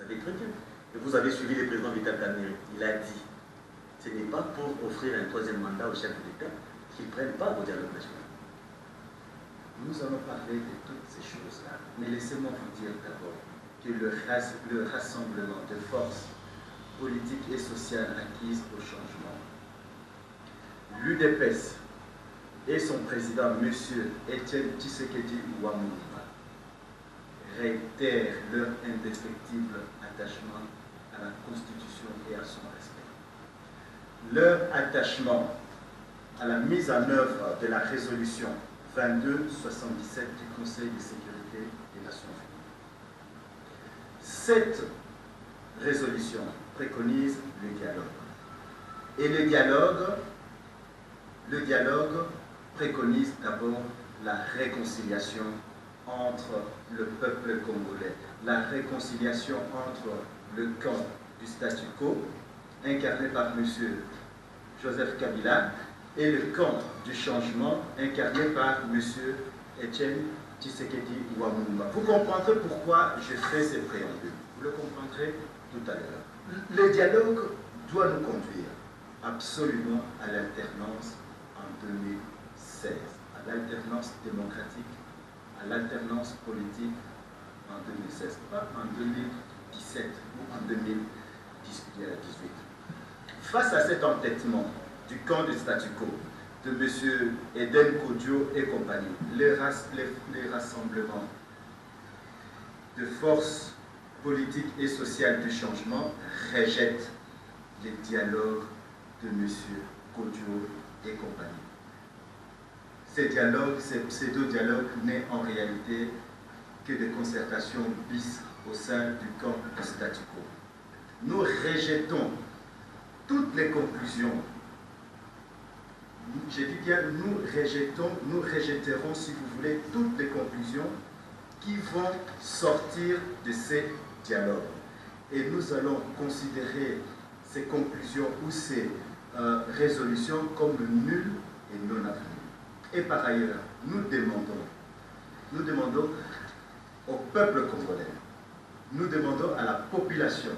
savez très bien. Et vous avez suivi le président Vital Kamerhe. Il a dit, ce n'est pas pour offrir un troisième mandat au chef de l'État qu'ils ne prennent pas au dialogue national. Nous allons parler de toutes ces choses-là. Mais laissez-moi vous dire d'abord que le rassemblement de forces politiques et sociales acquises au changement, l'UDPS et son président, M. Etienne Tshisekedi Ouamouba, réitèrent leur indéfectible attachement à la Constitution et à son respect. Leur attachement à la mise en œuvre de la résolution 2277 du Conseil de sécurité des Nations Unies. Cette résolution préconise le dialogue. Et le dialogue préconise d'abord la réconciliation entre le peuple congolais, la réconciliation entre le camp du statu quo, incarné par M. Joseph Kabila, et le camp du changement, incarné par M. Etienne Tshisekedi Ouamouba. Vous comprendrez pourquoi je fais ces préambules. Vous le comprendrez tout à l'heure. Le dialogue doit nous conduire absolument à l'alternance en 2016, à l'alternance démocratique, à l'alternance politique en 2016, pas en 2017 ou en 2018. Face à cet entêtement du camp du statu quo, de M. Eden Kodio et compagnie, les rassemblements de forces politiques et sociales du changement rejettent les dialogues de M. Kodio et compagnie. Ces dialogues, ces pseudo-dialogues n'est en réalité que des concertations bis au sein du camp du statu quo. Nous rejetons toutes les conclusions. J'ai dit bien, nous rejetterons, si vous voulez, toutes les conclusions qui vont sortir de ces dialogues. Et nous allons considérer ces conclusions ou ces résolutions comme nulles et non avenues. Et par ailleurs, nous demandons au peuple congolais, nous demandons à la population